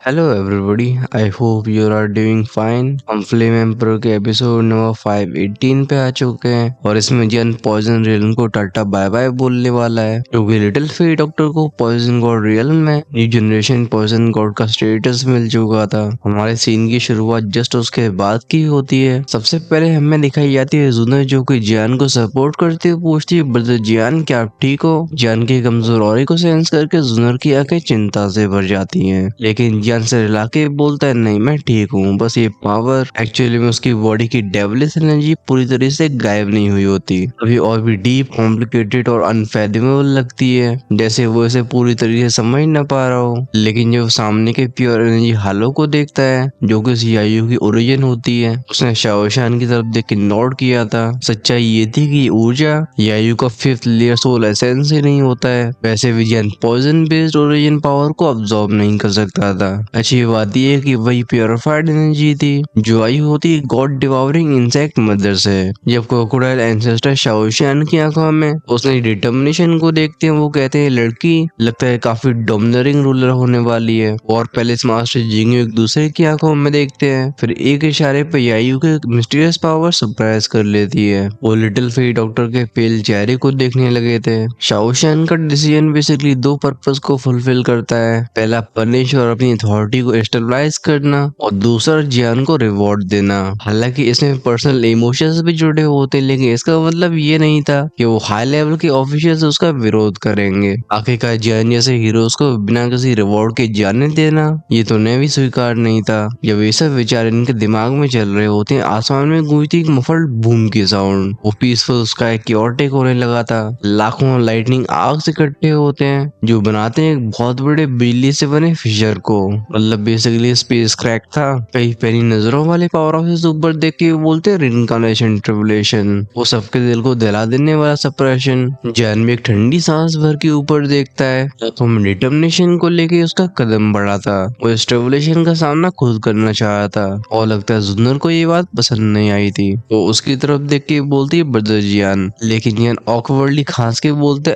Hello everybody, I hope you are doing fine। हम flame emperor के episode number 518 पे आ चुके हैं और इसमें जन पॉइजन रियलन को टाटा बाय बाय बोलने वाला है क्योंकि लिटिल फेरी डॉक्टर को पॉइजन गॉड रियलन में न्यू जनरेशन पॉइजन गॉड का स्टेटस मिल चुका था। हमारे सीन की शुरुआत जस्ट उसके बाद की होती है। सबसे पहले हमें दिखाई जाती है जुनर जो कि जियान को सपोर्ट करती हुए पूछती है, ब्रदर जियान क्या आप ठीक हो? जियान की कमजोरी को सेंस करके जुनर की आंखें चिंता से भर जाती हैं, लेकिन जियान से रिला के बोलता है नहीं मैं ठीक हूँ, बस ये पावर एक्चुअली में उसकी बॉडी की डेविलिश एनर्जी पूरी तरह से गायब नहीं हुई होती। अभी और भी डीप कॉम्प्लिकेटेड और अनफेदिमेबल लगती है, जैसे वो इसे पूरी तरीके से समझ ना पा रहा हो। लेकिन जब सामने के प्योर एनर्जी हालो को देखता है जो कि उस यायू की ओरिजिन होती है, उसने शाओशान की तरफ देख के नोट किया था। सच्चाई ये थी कि ऊर्जा यायू का फिफ्थ लेयर सोल एसेंस ही नहीं होता है। वैसे विजयन पॉइजन बेस्ड ओरिजिन पावर को अब्सॉर्ब नहीं कर सकता था। अच्छी बात यह है कि वही प्योरिफाइड एनर्जी थी जो आई होती गॉड डिवावरिंग इंसेक्ट मदर से। जब क्रोकोडाइल एंसेस्टर शाओशियान की आंखों में उसने डिटर्मिनेशन को देखते हैं, वो कहते हैं लड़की लगता है काफी डोमिनरिंग रूलर होने वाली है। और पैलेस मास्टर जिंगू एक दूसरे की आंखों में देखते हैं, फिर एक इशारे पे यायू के मिस्टीरियस पावर सरप्राइज कर लेती है। वो लिटिल फेरी डॉक्टर के पेल चेहरे को देखने लगे थे। शाओशियान का डिसीजन बेसिकली दो पर्पस को फुलफिल करता है, पहला पनिश और अपनी अथॉरिटी को स्टेबलाइज करना और दूसरा जियान को रिवॉर्ड देना। हालांकि इसमें पर्सनल इमोशंस भी जुड़े होते, लेकिन इसका मतलब ये नहीं था कि वो हाई लेवल के ऑफिशियल्स उसका विरोध करेंगे। आखिरकार जियान जैसे हीरोज को बिना किसी रिवॉर्ड के जाने देना ये तो उन्हें भी स्वीकार नहीं था। जब ये सब विचार इनके दिमाग में चल रहे होते हैं, आसमान में गूंजती एक मफल्ड बूम की साउंड, वो पीसफुल स्काई क्योटिक होने लगा था। लाखों लाइटनिंग आग से इकट्ठे होते हैं जो बनाते हैं एक बहुत बड़े बिजली से बने फिशर को। मतलब बेसिकली स्पेस क्रैक था। कई पहली नजरों वाले पावर हाउसेस ऊपर देख के बोलते हैं रिनकार्नेशन ट्रिबुलेशन, वो सबके दिल को दिला देने वाला सप्रेशन। जैन भी एक ठंडी सांस भर के ऊपर देखता है तो डिटर्मिनेशन को लेके उसका कदम बढ़ा था। वो इस ट्रिबुलेशन का सामना खुद करना चाहा था और लगता है जुन्नर को ये बात पसंद नहीं आई थी, तो उसकी तरफ देख के बोलती है ब्रदर जियान। लेकिन जियान ऑकवर्डली खांस के बोलते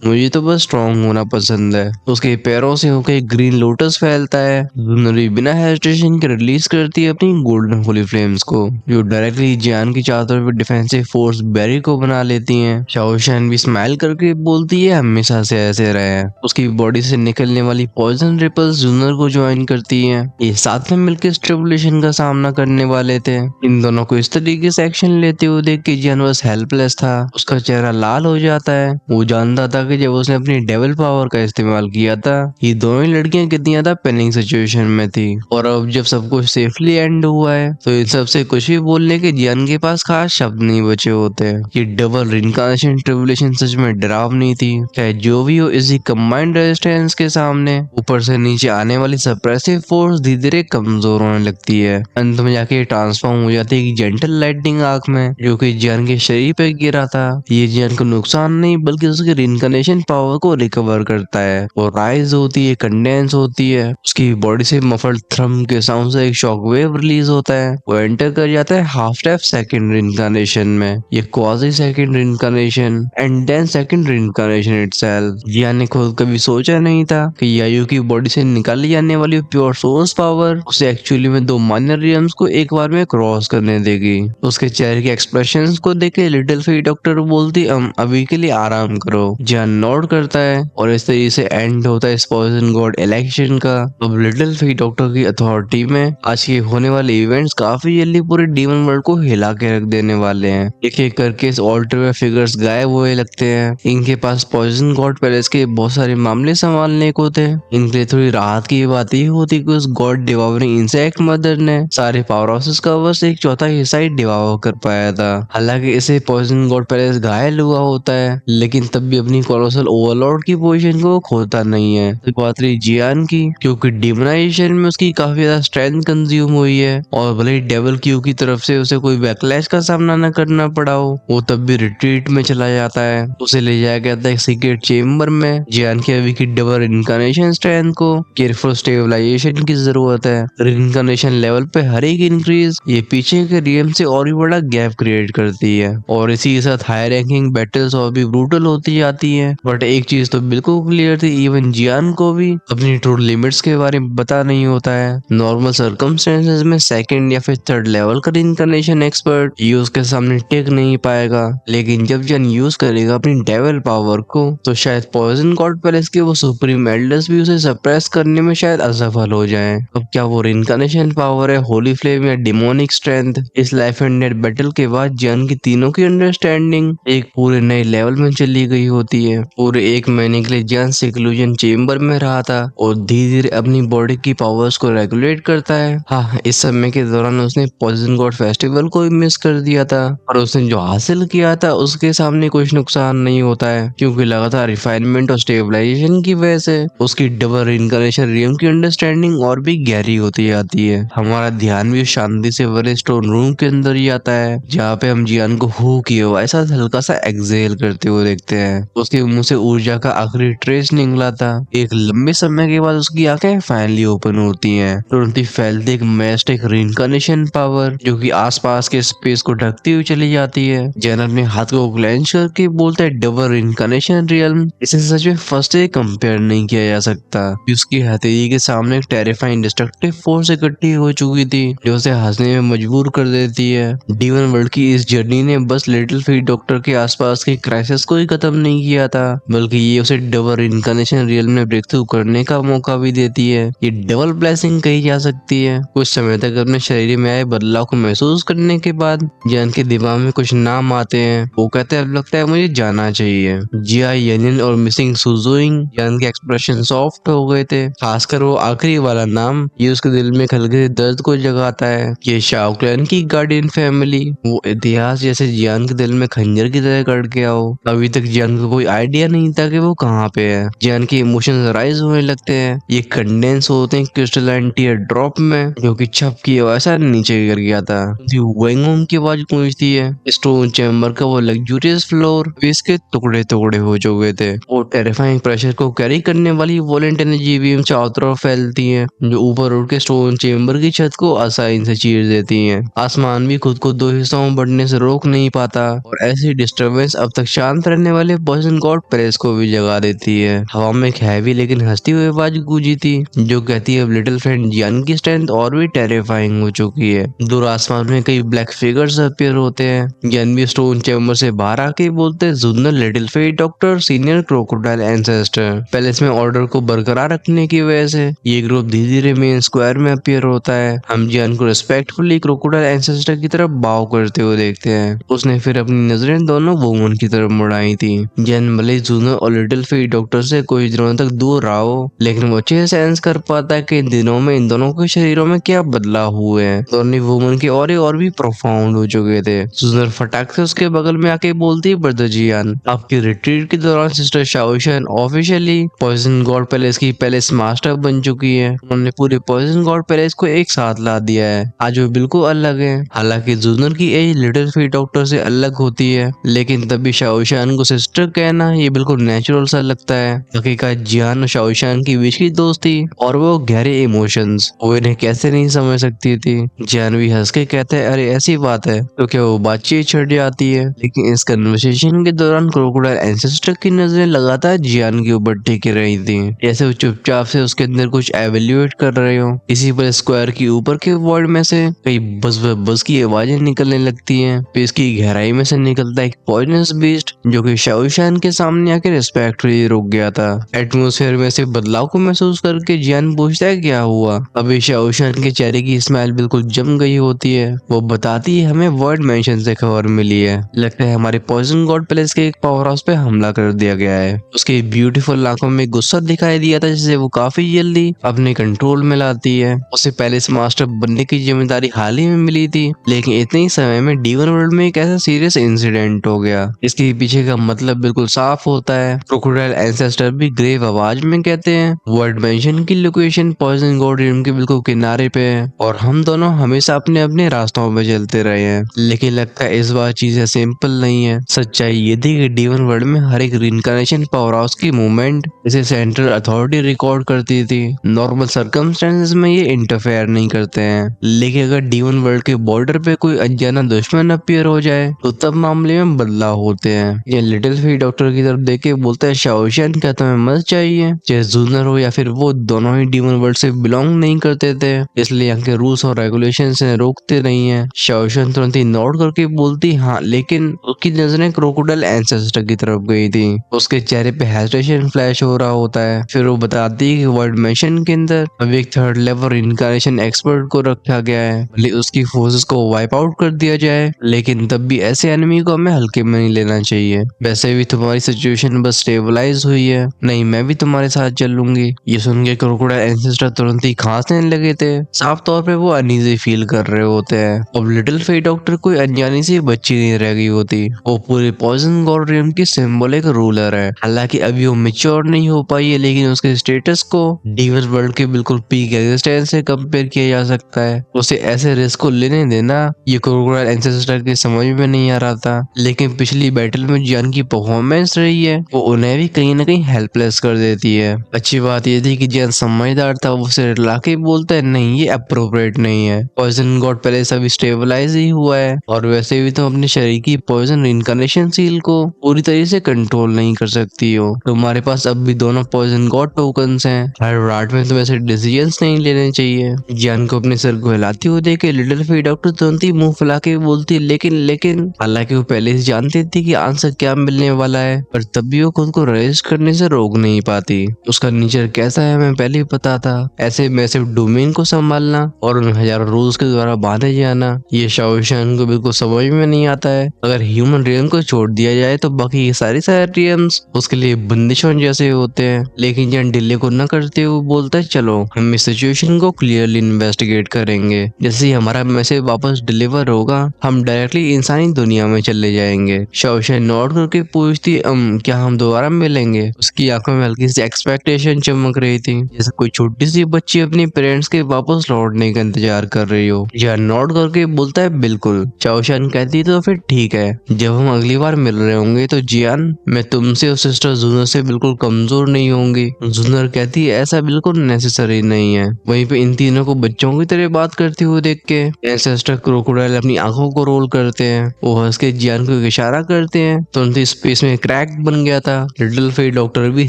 मुझे तो बस स्ट्रॉन्ग होना पसंद है। उसके पैरों से होकर एक ग्रीन लोटस फैलता है। जुन्नर भी बिना हेजिटेशन के रिलीज करती है अपनी गोल्डन होली फ्लेम्स को, जो डायरेक्टली जियान की चारों तरफ डिफेंसिव फोर्स बैरी को बना लेती हैं। शाओशान भी स्माइल करके बोलती है हमेशा से ऐसे रहे। उसकी बॉडी से निकलने वाली पॉइजन रिपल्स जुन्नर को ज्वाइन करती हैं। ये साथ में मिलकर इस ट्रिबुलेशन का सामना करने वाले थे। इन दोनों को इस तरीके से एक्शन लेते हुए देख के जियान बस हेल्पलेस था। उसका चेहरा लाल हो जाता है। वो जानता था कि जब उसने अपनी डेविल पावर का इस्तेमाल किया था ये दोनों ही लड़कियां कितनी ज्यादा पेनिंग सिचुएशन में थी, और अब जब सब कुछ सेफली एंड हुआ है तो इन सब से कुछ भी बोलने के जियान के पास खास शब्द नहीं बचे होते। ये डबल रिनकार्नेशन ट्रिबुलेशन सच में डरावनी थी। चाहे जो भी हो, इसी कंबाइंड रेजिस्टेंस के सामने ऊपर से नीचे आने वाली सप्रेसिव फोर्स धीरे धीरे कमजोर होने लगती है। अंत में जाके ट्रांसफॉर्म हो जाती है जेंटल लाइटनिंग आंख में जो कि जियान के शरीर पे गिरा था। ये जियान को नुकसान नहीं बल्कि उसके रिनकार्नेशन पावर को रिकवर करता है और राइज होती है, कंडेंस होती है। उसकी बॉडी से मफल्ड थ्रम के साउंड से एक शॉक वेव रिलीज होता है। वो एंटर कर जाता है हाफ स्टेप सेकंड रिनकार्नेशन में, ये quasi second reincarnation and then second reincarnation itself. Jian ने खुद कभी सोचा नहीं था कि यायू की बॉडी से निकाली जाने वाली प्योर सोर्स पावर उसे एक्चुअली में दो माइनर रियम्स को एक बार में क्रॉस करने देगी। उसके चेहरे के एक्सप्रेशंस को देख के लिटिल फेरी डॉक्टर बोलती अभी के लिए आराम करो। जियान नोट करता है और इस तरीके से एंड होता है इस पॉइजन गॉड इलेक्शन का। अब लिटिल फेरी डॉक्टर की अथॉरिटी में आज के होने वाले इवेंट्स काफी जल्दी पूरे डीमन वर्ल्ड को हिला के रख देने वाले हैं। एक एक करके इस ऑल्टर में फिगर्स गायब हुए लगते हैं। इनके पास पॉइजन गॉड पैलेस के बहुत सारे मामले संभालने को थे। इनके लिए थोड़ी राहत की बात ये होती कि उस गॉड डिवावरिंग इंसेक्ट मदर ने सारे पावर हाउसेस का बस एक चौथा हिस्सा ही डिवावर कर पाया था। हालांकि इसे पॉइजन गॉड पैलेस घायल हुआ होता है, लेकिन तब भी अपनी कोलोसल ओवरलॉर्ड की पोजीशन को खोता नहीं है। तो बात रही जियान की, क्योंकि डिमोनाइजेशन में उसकी काफी ज्यादा स्ट्रेंथ कंज्यूम हुई है और भले ही डेविल क्यू की तरफ से उसे कोई बैकलैश का सामना न करना पड़ा हो, वो तब भी रिट्रीट में चला जाता है। उसे ले जाया गया था एक सीक्रेट चेम्बर में। जियान के अभी की डबल इनकारनेशन स्ट्रेंथ को केयरफुल स्टेबलाइजेशन की जरूरत है। रिनकार्नेशन लेवल पे हर एक इंक्रीज ये पीछे के रियम से और भी बड़ा गैप क्रिएट करती है और इसी के साथ हाई रैंकिंग बैटल्स और भी ब्रूटल होती जाती है। बट एक चीज तो बिल्कुल क्लियर थी, इवन जियान को भी अपनी ट्रू लिमिट्स के बारे बारे में पता नहीं होता है। नॉर्मल सर्कमस्टेंसेस में सेकंड या फिर थर्ड लेवल का रिइंकार्नेशन एक्सपर्ट ये उसके सामने टिक नहीं पाएगा, लेकिन जब जन यूज करेगा अपनी डेविल पावर को तो शायद पॉइजन गॉड पैलेस के वो सुप्रीम एल्डर्स भी उसे सप्रेस करने में शायद असफल हो जाएं। अब क्या वो रिइंकार्नेशन पावर है, होली फ्लेम या डिमोनिक स्ट्रेंथ? इस लाइफ एंड डेथ बैटल के बाद जन की तीनों की अंडरस्टैंडिंग एक पूरे नए लेवल में चली गई होती है। पूरे 1 महीने के लिए जन सिक्लूजन चेम्बर में रहा था और धीरे धीरे अपनी बॉडी की पावर्स को रेगुलेट करता है। हाँ, इस समय के दौरान उसने पॉइजन गॉड फेस्टिवल को भी मिस कर दिया था, और उसने जो हासिल किया था उसके सामने कुछ नुकसान नहीं होता है, क्योंकि लगातार रिफाइनमेंट और स्टेबलाइजेशन की वजह से उसकी डबल रिइंकार्नेशन रियम की अंडरस्टैंडिंग और भी गहरी होती जाती है। हमारा ध्यान भी शांति से भरे स्टोन रूम के अंदर ही आता है, जहाँ पे हम जियान को हु की आवाज साथ हल्का सा एक्सेल करते हुए देखते हैं। उसके मुंह से ऊर्जा का आखिरी ट्रेस निकला था। एक लंबे समय के बाद उसकी आंखें फाइनली ओपन होती हैं। तुरंत ही फैलती एक मैस्टिक रिइंकार्नेशन पावर जो कि आसपास के स्पेस को ढकती हुई चली जाती है। जैन अपने हाथ को क्लेंच करके बोलता है, डबल रिइंकार्नेशन रियल्म, इसे सच में फर्स्ट से कंपेयर नहीं किया जा सकता। उसकी हथेली के सामने एक टेरिफाइंग डिस्ट्रक्टिव फोर्स इकट्ठी हो चुकी थी जो उसे हंसने में मजबूर कर देती है। डीवन वर्ल्ड की इस जर्नी ने बस लिटिल फीट डॉक्टर के आसपास के क्राइसिस को ही खत्म नहीं किया था, बल्कि ये उसे डबल रिइंकार्नेशन रियल में ब्रेक थ्रू करने का मौका भी देती है। ये डबल ब्लेसिंग कही जा सकती है। कुछ समय तक अपने शरीर में आए बदलाव को महसूस करने के बाद जैन के दिमाग में कुछ नाम आते हैं। वो कहते हैं, अब लगता है मुझे जाना चाहिए। जिया यनिन और मिसिंग सुजुइंग। जैन के एक्सप्रेशन सॉफ्ट हो गए थे, खासकर वो आखिरी वाला नाम। ये उसके दिल में हल्के दर्द को जगाता है। ये शाओ क्लैन की गार्डियन फैमिली, वो इतिहास जैसे जियान के दिल में खंजर की तरह कट गया हो। अभी तक जियान को कोई आइडिया नहीं था कि वो कहाँ पे है। जियान के इमोशंस राइज होने लगते हैं। ये कंडेंस होते हैं क्रिस्टलाइन टीयर ड्रॉप में, जो कि छप की आवाज नीचे गिर गया था। वेंगोम की आवाज गूंजती है। स्टोन चैम्बर का वो लग्जूरियस फ्लोर इसके टुकड़े टुकड़े हो चुके थे। वो टेरिफाइंग प्रेशर को कैरी करने वाली वोलेंट एनर्जी बीम चारों तरफ फैलती है, जो ऊपर उड़ के स्टोन चेम्बर की छत को आसानी से चीर देती है। आसमान भी खुद को 2 हिस्सों में बढ़ने से रोक नहीं पाता, और ऐसी डिस्टरबेंस अब तक शांत रहने वाले पॉइजन गॉड प्रेस को भी जगा देती है। हवा में एक हैवी लेकिन हंसती हुई आवाज गूंजी थी, जो कहती है लिटिल फ्रेंड जियान की स्ट्रेंथ और भी टेरिफाइंग हो चुकी है। दूर आसमान में कई ब्लैक फिगर्स अपीयर होते हैं। जियान भी स्टोन चैम्बर से बाहर आके बोलते हैं, जुन्नर little fat doctor senior crocodile ancestor. Palace में ऑर्डर को बरकरार रखने की वजह से ये ग्रुप धीरे धीरे मेन स्क्वायर में अपीयर होता है। हम जियान को रिस्पेक्टफुली क्रोकोडाइल एंसेस्टर की तरफ बाव करते हुए देखते हैं। उसने फिर अपनी नजरें दोनों वुमन की तरफ मुड़ाई थी। जियान भले जूनर और लिटिल फेट डॉक्टर से कुछ दिनों तक दूर रहा हो, लेकिन वो अच्छे से सेंस कर पाता है कि इन दिनों में इन दोनों के शरीरों में क्या बदलाव हुए हैं। दोनों वुमन के और भी प्रोफाउंड हो चुके थे। जूनर फटाक से उसके बगल में आके बोलती है, ब्रदर जियान, आपकी रिट्रीट के दौरान sister Shaoshan officially poison god palace की पैलेस मास्टर बन चुकी है। उन्होंने पूरे पॉइजन गॉड पैलेस को एक साथ ला दिया है। आज वो बिल्कुल अलग है। हालांकि जूनर की एज लिटिल फीट डॉक्टर से अलग होती है, लेकिन तभी शाओशान को सिस्टर कहना ये बिल्कुल नेचुरल सा लगता है। हकीकत जियान और शाओशान की बीच की दोस्ती और वो गहरे इमोशंस वो इन्हें कैसे नहीं समझ सकती थी। जियान भी हंस के कहता है, अरे ऐसी बात है तो क्या वो बातचीत छट जाती है। लेकिन इस कन्वर्सेशन के दौरान क्रोकोडाइल एंसेस्टर की नजरें लगातार जियान के ऊपर टिकी रही थी, जैसे वो चुपचाप से उसके अंदर कुछ एवेल्युएट कर रहे हो। इसी पर स्क्वायर की ऊपर के वर्ड में से कई बस की आवाजें निकलने लगती हैं। फिर इसकी गहराई में से निकलता है एक पॉइजनस बीस्ट, जो कि शाओशान के सामने आकर रिस्पेक्टफुली रुक गया था। एटमोसफेयर में से बदलाव को महसूस करके जियान पूछता है, क्या हुआ। अभी शाओशान के चेहरे की स्माइल बिल्कुल जम गई होती है। वो बताती है, हमें वर्ड मेंशन से खबर मिली है, लगता है हमारे पॉइजन गॉड पैलेस के एक पावर हाउस पे हमला कर दिया गया है। उसकी ब्यूटीफुल आंखों में गुस्सा दिखाई दिया था, जिसे वो काफी जल्दी अपने कंट्रोल में लाती है। उसे पैलेस मास्टर बनने की जिम्मेदारी हाल ही में मिली थी, लेकिन इतने ही समय में डीवन वर्ल्ड में एक ऐसा सीरियस इंसिडेंट हो गया। इसके पीछे का मतलब बिल्कुल साफ होता है। क्रोकोडाइल एंसेस्टर भी ग्रेव आवाज में कहते हैं, वर्ड मेंशन की लोकेशन पॉइजन गॉड रिम के बिल्कुल किनारे पे है, और हम दोनों हमेशा अपने अपने रास्तों में चलते रहे हैं। लेकिन लगता है इस बार चीजें सिंपल नहीं है। सच्चाई ये थी कि डीवन वर्ल्ड में हर एक रिइंकार्नेशन पावर हाउस की मूवमेंट इसे सेंट्रल अथॉरिटी रिकॉर्ड करती थी। नॉर्मल सर्कमस्टेंसेस में ये इंटरफेयर नहीं करते हैं, लेकिन अगर डीवन वर्ल्ड के बॉर्डर पे कोई अनजाना दुश्मन अपीयर हो जाए तो तब मामले में बदलाव होते हैं। ये लिटिल फीट डॉक्टर की तरफ देख के बोलता है, शाओशान, क्या तुम्हें मदद चाहिए? चाहे जूनर हो या फिर वो, दोनों दोनों ही डीमन वर्ल्ड से बिलोंग नहीं करते थे, इसलिए यहाँ के रूल्स और रेगुलेशन से रोकते नहीं है। शाओशन तुरंत ही नोट करके बोलती हाँ, लेकिन उसकी नजरें क्रोकोडाइल एंसेस्टर की तरफ गई थी। उसके चेहरे पे हेजिटेशन फ्लैश हो रहा होता है। फिर वो बताती है कि वर्ल्ड मिशन के अंदर अभी एक थर्ड लेवल इनकारेशन एक्सपर्ट को रखा गया है, भले उसकी फोर्सेस को वाइप आउट कर दिया जाए, लेकिन तब भी ऐसे एनिमी को हमें हल्के में नहीं लेना चाहिए। वैसे भी तुम्हारी सिचुएशन बस स्टेबलाइज हुई है, नहीं मैं भी तुम्हारे साथ चलूंगी। ये सुन के क्रोकोडाइल एंसेस्टर तुरंत ही खांसने लगे थे। साफ तौर पे वो अनईजी फील कर रहे होते हैं। अब लिटिल फेट डॉक्टर कोई अनजानी सी बच्ची नहीं रह गई होती, वो पूरे पॉइजन गॉड रियम की सिंबॉलिक रूलर है। हालांकि अभी वो मैच्योर नहीं हो पाई है, लेकिन उसके स्टेटस को डीमन वर्ल्ड के बिल्कुल पीक एग्जिस्टेंस से कंपेयर किया जा सकता है। उसे ऐसे रिस्क को लेने देना ये क्रोकोडाइल एंसेस्टर के समझ में नहीं आ रहा था, लेकिन पिछली बैटल में जियान की परफॉर्मेंस रही है, वो उन्हें भी कहीं ना कहीं हेल्पलेस कर देती है। अच्छी बात ये थी कि जियान समझदार था, वो उसे रिला के बोलता है नहीं ये अप्रोप्रिएट नहीं है, पॉइजन गॉड पहले से अभी स्टेबलाइज ही हुआ है, और वैसे भी तुम अपने शरीर की पॉइजन इनकार्नेशन सील को पूरी तरीके से कंट्रोल नहीं कर सकती हो। तुम्हारे पास अब भी दोनों पॉइजन गॉड टोकन्स हैं। हर रात में तुम्हें ऐसे डिसीजंस नहीं लेने चाहिए। जियान को अपने सर को हिलाती हुई देख के लिटिल फी डॉक्टर तुरंत ही मुंह फुला के बोलती लेकिन हालांकि वो पहले से जानती थी कि आंसर क्या मिलने वाला है, पर तब भी वो खुद को रेस्ट करने से रोक नहीं पाती। उसका नेचर कैसा है हमें पहले ही पता था, ऐसे मैसिव डोमेन को संभालना और उन हजारों रूल्स के द्वारा बांधे जाना, ये शाओशन को बिल्कुल समझ में नहीं आता है। अगर ह्यूमन रियम को छोड़ दिया जाए तो बाकी ये सारे रियम्स उसके लिए बंदिशों जैसे होते हैं। लेकिन जन डिले को न करते हुए बोलता है चलो हम इस सिचुएशन को क्लियरली इन्वेस्टिगेट करेंगे, जैसे ही हमारा मैसेज वापस डिलीवर होगा हम डायरेक्टली इंसानी दुनिया में चले जाएंगे। शाओशन नोट करके पूछती क्या हम दोबारा मिलेंगे? उसकी आंखों में हल्की सी एक्सपेक्टेशन चमक रही थी, जैसे कोई छोटी सी बच्ची अपनी पेरेंट्स के वापस लौटने का इंतजार कर रही हो। या नोट करके बोलता है बिल्कुल। शाओशन कहती तो फिर ठीक है, जब हम अगली बार मिल रहे होंगे तो जियान मैं तुमसे और सिस्टर जूनर से बिल्कुल कमजोर नहीं होंगी। जूनर कहती है ऐसा बिल्कुल नेसेसरी नहीं है। वहीं पे इन तीनों को बच्चों की तरह बात करते हुए देख के एंसेस्टर क्रोकोडाइल अपनी आंखों को रोल करते हैं। वो हंस के जियान को इशारा करते हैं, तुरंत ही स्पेस में क्रैक बन गया था। लिटिल फे डॉक्टर भी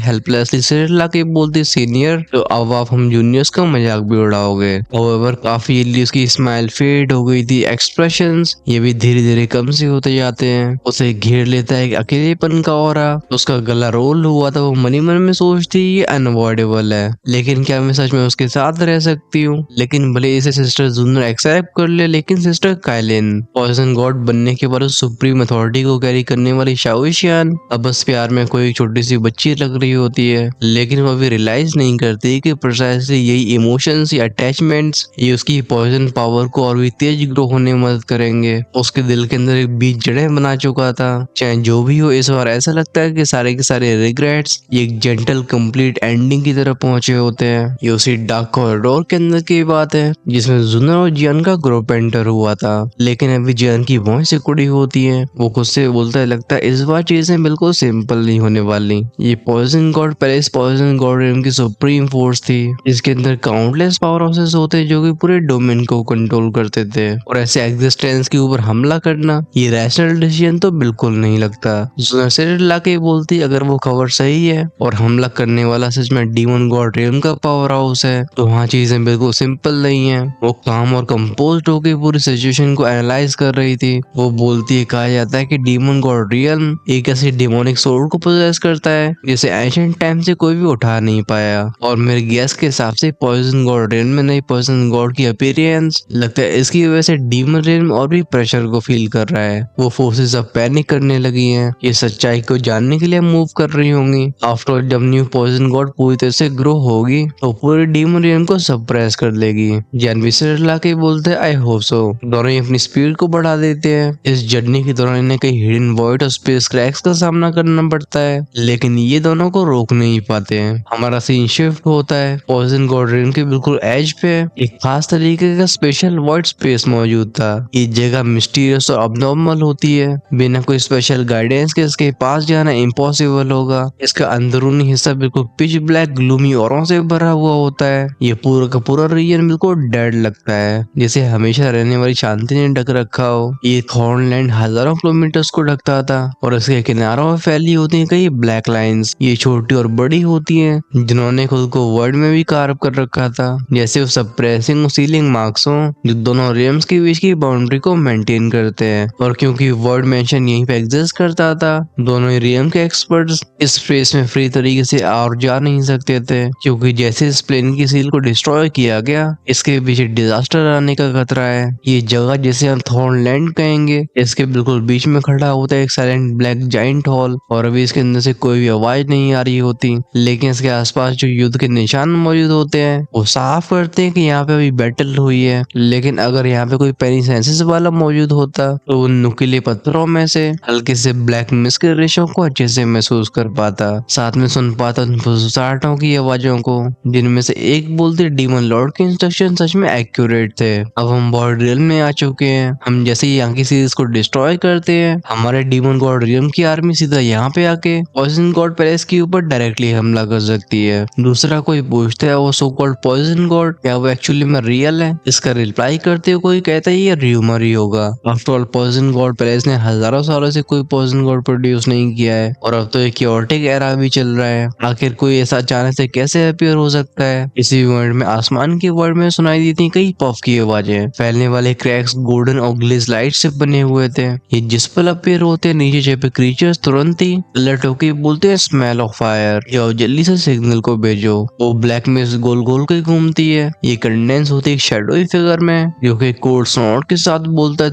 हेल्पलेसली सिर ला के बोलती सीनियर तो अब आप हम जूनियर्स का मजाक भी उड़ाओगे। होwever काफी जल्दी उसकी स्माइल फेड हो गई थी, एक्सप्रेशंस ये भी धीरे धीरे कम से होते जाते हैं। उसे घेर लेता है एक अकेलेपन का ऑरा। उसका गला रोल हुआ था, वो मनी मन में सोचती ये अनअवॉइडेबल है, लेकिन क्या मैं सच में उसके साथ रह सकती हूँ? लेकिन भले इसे सिस्टर जूनर एक्सेप्ट कर ले, लेकिन सिस्टर काइलिन पॉइजन गॉड बनने के बाद सुप्रीम अथॉरिटी को कैरी करने वाली शाओशियान अब बस प्यार में कोई छोटी सी बच्ची लग रही होती है, लेकिन वो अभी रियलाइज नहीं करती कि प्रिसाइसली यही इमोशंस या अटैचमेंट्स ये उसकी पॉइजन पावर को और भी तेज ग्रो होने में मदद करेंगे। उसके दिल के अंदर एक बीज जड़ें बना चुका था। चाहे जो भी हो, इस बार ऐसा लगता है कि सारे के सारे रिग्रेट्स ये एक जेंटल कंप्लीट एंडिंग की तरफ पहुंचे होते हैं। ये उसी डार्क कॉरिडोर के अंदर की बात है जिसमें जुनर और जियान का ग्रुप एंटर हुआ था, लेकिन अभी जियान की वॉइस सिकुड़ी होती है। वो खुद से बोलता है लगता है इस बार चीजें बिल्कुल सिंपल नहीं होने वाली। ये poison god palace poison god की सुप्रीम फोर्स थी, इसके अंदर काउंटलेस पावर हाउसेस होते जो कि पूरे डोमेन को कंट्रोल करते थे, और ऐसे एग्जिस्टेंस के ऊपर हमला करना ये रैशनल डिसीजन तो बिल्कुल नहीं लगता। जुनर सिर ला के बोलती अगर वो खबर सही है और हमला करने वाला सच में डीमन गॉड रियम का पावर हाउस है तो वहाँ चीजें बिल्कुल सिंपल नहीं है। वो काम और कंपोज्ड होकर पूरी सिचुएशन को एनालाइज कर रही थी। वो बोलती है कहा जाता है कि डीमन गॉड रियम एक ऐसी डिमोनिक सोल को पोजेस करता है जिसे एंशिएंट टाइम से कोई भी उठा नहीं पाया, और मेरे गैस के हिसाब से पॉइजन गॉड रियम में नहीं पॉइजन गॉड की अपीयरेंस लगता है इसकी वजह से डीमन रियम और भी प्रेशर को फील कर रहा है। वो फोर्सेस अब पैनिक करने लगी हैं, ये सच्चाई को जानने के लिए मूव कर रही होंगी। आफ्टर ऑल जब न्यू पॉइजन गॉड पूरी तरह से ग्रो होगी तो पूरे डीमन रियम को सप्रेस कर देगी। जानवी सिर ला के बोलते हैं आई होप सो। दोनों ही अपनी स्पीड को बढ़ा देते हैं। इस जर्नी के दौरान इन्हें कई हिडन वॉइड और स्पेस क्रैक्स का सामना करना पड़ता है, लेकिन ये दोनों को रोक नहीं पाते हैं। हमारा सीन शिफ्ट होता है पॉइजन गॉड रियम के बिल्कुल एज पे एक खास तरीके का स्पेशल वॉइड स्पेस मौजूद था। ये जगह मिस्टीरियस और अबनॉर्मल होती है, बिना कोई स्पेशल गाइडेंस के इसके पास जाना इम्पॉसिबल होगा। इसका अंदरूनी हिस्सा बिल्कुल पिच ब्लैक ग्लूमी औरों से भरा हुआ होता है। ये पूरा का पूरा रीजन बिल्कुल डेड लगता है, जैसे हमेशा रहने वाली शांति ने ढक रखा हो। ये थॉर्नलैंड हजारों किलोमीटर्स को ढकता था और इसके किनारों में फैली होती है कई ब्लैक लाइंस। ये छोटी और बड़ी होती हैं जिन्होंने खुद को वर्ड में भी कार्व कर रखा था, जैसे वो सप्रेसिंग और सीलिंग मार्क्स हो जो दोनों रियम्स के बीच की बाउंड्री को मेंटेन करते हैं। और क्योंकि वर्ड मेंशन यहीं पे एग्जिस्ट करता था, दोनों ही रियम के एक्सपर्ट्स इस स्पेस में फ्री तरीके से और जा नहीं सकते थे, क्योंकि जैसे इस प्लेन की सील को डिस्ट्रॉय किया गया, इसके पीछे डिजास्टर आने का खतरा है। ये जगह जिसे हम थॉर्नलैंड कहेंगे, इसके बिल्कुल बीच में खड़ा होता है एक साइलेंट ब्लैक जाइंट हॉल, और अभी इसके अंदर से कोई भी आवाज नहीं आ रही होती, लेकिन इसके आसपास जो युद्ध के निशान मौजूद होते हैं वो साफ करते हैं कि यहाँ पे अभी बैटल हुई है। लेकिन अगर यहाँ पे कोई पेनिसेंसिस वाला मौजूद होता तो उन नुकीले पत्थरों में से हल्के से ब्लैक मिस्ट के रेशों को अच्छे से महसूस कर पाता, साथ में सुन पाता उन फुसफुसाहटों की आवाजों को, जिनमें से एक बोलते डीमन लॉर्ड के इंस्ट्रक्शन सच में एक्यूरेट थे। अब हम बॉर्ड रियल्म में आ चुके हैं। हम जैसे ही यहाँ की सीरीज को डिस्ट्रॉय करते हैं, हमारे डीमन गॉड रियल्म की आर्मी सीधा यहाँ पे आके पॉइजन गॉड पैलेस के ऊपर डायरेक्टली हमला कर सकती है। दूसरा कोई पूछता है वो सो कॉल्ड पॉइजन गॉड क्या वो एक्चुअली में रियल है? इसका रिप्लाई करते हुए कोई कहता है ये र्यूमर ही होगा। After all poison god palace ने हजारों सालों से कोई पॉइजन गॉड प्रोड्यूस नहीं किया है, और अब तो एक क्योटिक एरा भी चल रहा है। आखिर कोई ऐसा अचानक से कैसे अपीयर हो सकता है? इसी वर्ल्ड में आसमान के वर्ल्ड में सुनाई दी थी कई पफ की आवाजें, फैलने वाले क्रैक्स गोल्डन और ग्लिस लाइट से बने हुए थे। ये जिस पल अपीयर होते नीचे छपे क्रीचर्स तुरंत ही अलर्ट होके बोलते हैं स्मेल ऑफ फायर, जाओ जल्दी से सिग्नल को भेजो। वो ब्लैक मिस्ट गोल गोल के घूमती है, ये कंडेंस होती है एक शैडोई फिगर में, जो कि कोड स्नॉट के साथ बोलता है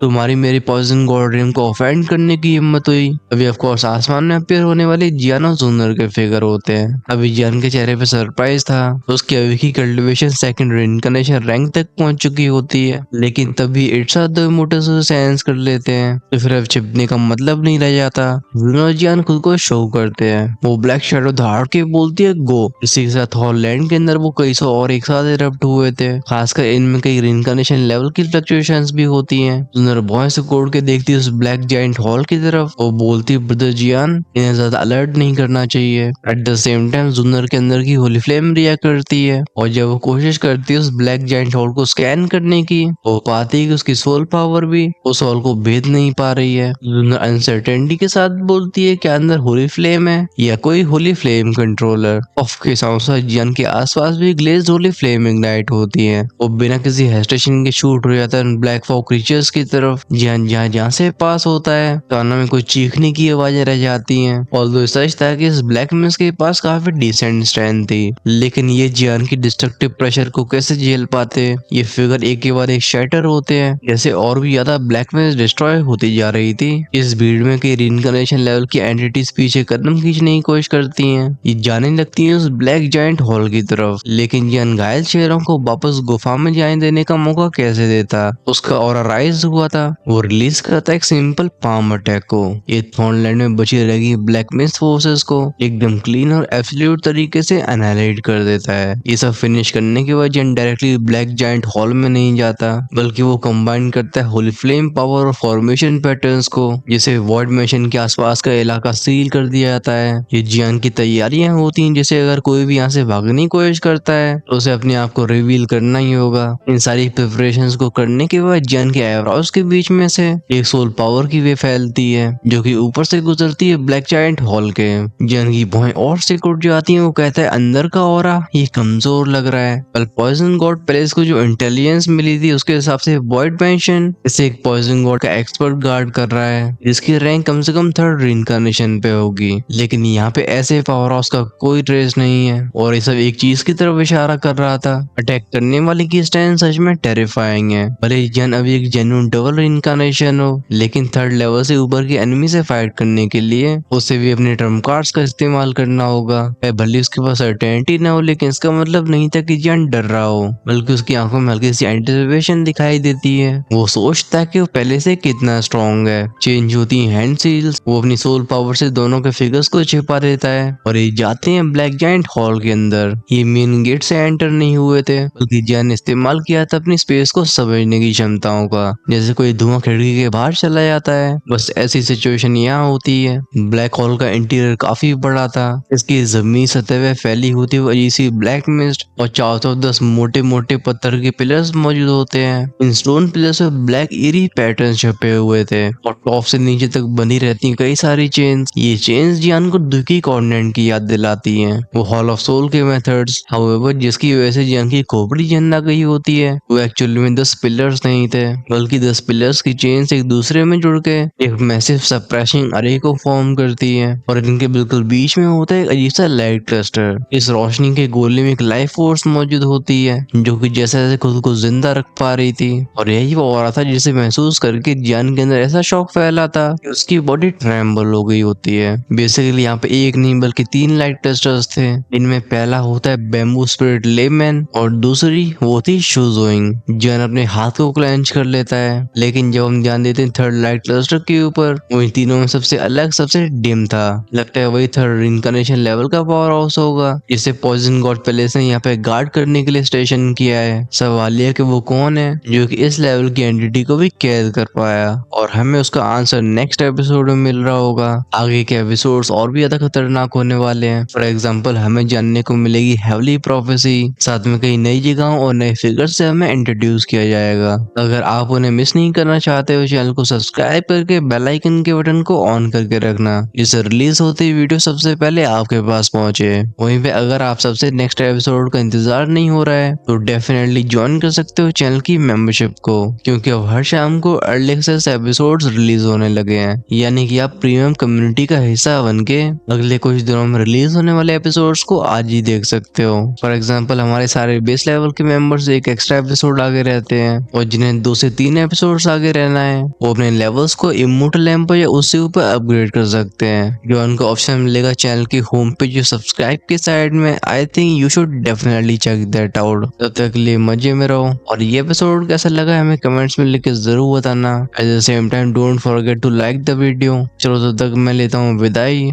तुम्हारी मेरी पॉइजन गॉड रियम को ऑफेंड करने की हिम्मत हुई। अभी ऑफ कोर्स आसमान में अपीयर होने वाले जियान और जूनर के फिगर होते हैं। अभी जियान के चेहरे पे सरप्राइज था, उसकी अभी की कल्टिवेशन सेकंड रिइंकार्नेशन रैंक तक पहुंच चुकी होती है, लेकिन तभी इट्स द इमोर्टल्स उसे सेंस कर लेते हैं, तो फिर अब छिपने का मतलब नहीं रह जाता। जूनर और जियान खुद को शो करते हैं, वो ब्लैक शैडो धाड़ के बोलती है गो। इसी के साथ हॉलैंड के अंदर वो कई सौ और एक साथ इरप्ट हुए थे, खासकर इनमें कई रिइंकार्नेशन लेवल की फ्लक्चुएशंस भी होती हैं। जूनर बॉय से कोड के देखती है उस ब्लैक जायंट हॉल की तरफ, वो बोलती है ब्रदर जियान इन्हें ज्यादा अलर्ट नहीं करना चाहिए। एट द सेम टाइम जूनर के अंदर की होली फ्लेम रिएक्ट करती है, और जब वो कोशिश करती है उस ब्लैक जायंट हॉल को स्कैन करने की, वो पाती है कि उसकी सोल पावर भी उस हॉल को भेद नहीं पा रही है। जूनर अनसर्टेनिटी के साथ बोलती है कि अंदर होली फ्लेम है या कोई होली फ्लेम कंट्रोलर। ऑफ के साथ साथ जियान के आसपास भी ग्लेज्ड होली फ्लेम इग्नाइट होती है, वो बिना किसी हेस्टेशन के शूट हो जाता है ब्लैक फॉग क्रीचर्स की तरफ। जियान जहाँ से पास होता है कानों में कुछ चीखने की आवाजें रह जाती हैं। ऑल्दो सच था कि इस ब्लैक मिस्ट के पास काफी डिसेंट स्ट्रेंथ थी, लेकिन ये जियान की डिस्ट्रक्टिव प्रेशर को कैसे झेल पाते? ये फिगर एक के बाद एक शैटर होते हैं, जैसे और भी ज्यादा ब्लैक मिस्ट डिस्ट्रॉय होती जा रही थी। इस भीड़ में कई रिइंकार्नेशन लेवल की एंटिटीज पीछे कदम खींचने की कोशिश करती हैं, ये जाने लगती हैं उस ब्लैक जायंट हॉल की तरफ, लेकिन जियान घायल शेरों को वापस गुफा में जाने देने का मौका कैसे देता? उसका ऑरा राइज हुआ था, वो रिलीज करता एक सिंपल पाम अटैक को। ये थॉर्नलैंड में बची रही ब्लैक मिस्ट फोर्सेस को एकदम क्लीन और एब्सोल्यूट तरीके से एनालाइज कर देता है। ये सब फिनिश करने के बाद जियान डायरेक्टली ब्लैक जायंट हॉल में नहीं जाता, बल्कि वो कंबाइन करता है होली फ्लेम पावर और फॉर्मेशन पैटर्न्स को, जिसे वॉइड मिशन के आसपास का इलाका सील कर दिया जाता है। ये जियान की तैयारियां होती हैं, जैसे अगर कोई भी यहाँ से भागने की कोशिश करता है तो उसे अपने आप को रिवील करना ही होगा। इन सारी प्रिपरेशंस को करने के बाद जियान के आईब्रोज के बीच में से एक सोल पावर की वे फैलती है, जो कि ऊपर से गुजरती है ब्लैक जायंट हॉल के। जियान की भौहें और से उठ जाती हैं, वो कहता है अंदर का ऑरा ये कमजोर लग रहा है। कल पॉइजन गॉड पैलेस को जो इंटेलिजेंस मिली थी उसके हिसाब से वॉइड मेंशन इसे एक पॉइजन गॉड का एक्सपर्ट गार्ड कर रहा है, जिसकी रैंक कम से कम थर्ड रिइंकार्नेशन पे होगी, लेकिन यहाँ पे ऐसे पावर हाउस का कोई ट्रेस नहीं है। और ये सब एक चीज की तरफ इशारा कर रहा था, अटैक करने वाले की स्टैंड सच में टेरिफाइंग है। भले जन अभी एक जेन्युइन डबल रिइंकार्नेशन हो, लेकिन थर्ड लेवल से ऊपर के एनिमी से फाइट करने के लिए उसे भी अपने ट्रम्प कार्ड्स का इस्तेमाल करना होगा। भले उसके पास सर्टेनिटी ना हो, लेकिन इसका मतलब नहीं था कि जन डर रहा हो, बल्कि उसकी आंखों में हल्की सी एंटिसिपेशन दिखाई देती है। वो सोचता है कि वो पहले से कितना स्ट्रॉन्ग है। चेंज होती है हैंड सील्स, वो अपनी सोल पावर से दोनों के फिगर्स को छिपा देता है, और ये जाते हैं ब्लैक जायंट हॉल के अंदर। ये मेन गेट से एंटर नहीं हुए थे, बल्कि जियान ने इस्तेमाल किया था अपनी स्पेस को समझने की क्षमताओं का, जैसे कोई धुआं खिड़की के बाहर चला जाता है। बस ऐसी सिचुएशन यहाँ होती है। ब्लैक होल का इंटीरियर काफी बड़ा था, इसकी जमीनी सतह पे फैली होती हुई अजीब सी ब्लैक मिस्ट, और चारों तरफ 10 मोटे मोटे पत्थर के पिलर्स मौजूद होते हैं। इन स्टोन पिलर्स पे ब्लैक ईरी पैटर्न छपे हुए थे, और टॉप से नीचे तक बनी रहती कई सारी चेन्स। ये चेन्स जियान को दुखी कॉन्टिनेंट की याद दिलाती हैं। वो हॉल ऑफ सोल के मेथड्स। हाउएवर जिसकी वजह से जन की खोपड़ी जन ना गई होती है वो एक्चुअली में 10 पिलर्स नहीं थे, बल्कि 10 पिलर्स की चेन्स एक दूसरे में जुड़ के एक मैसिव सप्रेसिंग अरे को फॉर्म करती है और इनके बिल्कुल बीच में होता है एक अजीब सा लाइट क्लस्टर। इस रोशनी के गोले में एक लाइफ फोर्स मौजूद होती है जो कि जैसे जैसे खुद को जिंदा रख पा रही थी, और यही वो औरत था जिसे महसूस करके जन के अंदर ऐसा शौक फैला था कि उसकी बॉडी ट्रेम्बल हो गई होती है। बेसिकली यहाँ पे एक नहीं बल्कि 3 लाइट क्लस्टर्स थे। इनमें पहला होता है बैम्बू स्पिरिट लेमैन और दूसरी वो थी शूजोइंग। जन अपने हाथ को क्लेंच कर लेता है, लेकिन जब हम ध्यान देते हैं थर्ड लाइट क्लस्टर के ऊपर, वही तीनों में सबसे अलग सबसे डिम था। लगता है वही थर्ड इनकारनेशन लेवल का पावर हाउस होगा जिसे पॉइजन गॉड पैलेस ने यहाँ पे गार्ड करने के लिए स्टेशन किया है। सवाल यह कि वो कौन है जो कि इस लेवल की एंटिटी को भी कैद कर पाया, और हमें उसका आंसर नेक्स्ट एपिसोड में मिल रहा होगा। आगे के एपिसोड्स और भी ज्यादा खतरनाक होने वाले हैं। फॉर एग्जाम्पल हमें जानने को मिलेगी हेवली प्रोफेसी, साथ में कई नई जगहों और नए फिगर से हमें इंट्रोड्यूस किया जाएगा। अगर आप उन्हें मिस नहीं करना चाहते हो चैनल को सब्सक्राइब करके बेल आइकन के बटन को ऑन करके रखना, जिससे रिलीज होती हुई वीडियो सबसे पहले आपके पास पहुंचे। वहीं पे अगर आप सबसे नेक्स्ट एपिसोड का इंतजार नहीं हो रहा है तो डेफिनेटली ज्वाइन कर सकते हो चैनल की मेंबरशिप को, क्योंकि अब हर शाम को अर्ली एक्सेस एपिसोड्स रिलीज होने लगे हैं। यानी कि आप प्रीमियम कम्युनिटी का हिस्सा बन के अगले कुछ दिनों में रिलीज होने वाले एपिसोड्स को आज ही देख सकते हो। फॉर एग्जाम्पल हमारे सारे बेस लेवल के मेंबर्स एक एक्स्ट्रा एपिसोड आगे रहते हैं, और जिन्हें 2 से 3 एपिसोड्स आगे रहना है वो अपने लेवल्स को इमोर्टल लैंप या उससे ऊपर अपग्रेड कर सकते हैं, जो उनको ऑप्शन मिलेगा चैनल की होम पेज जो सब्सक्राइब की साइड में। I think you should definitely check that out. तब तक के लिए मजे में रहो, और ये एपिसोड कैसा लगा हमें कमेंट्स में लिख के जरूर बताना। At the same time don't forget to like the video. चलो तब तक मैं लेता हूँ विदाई।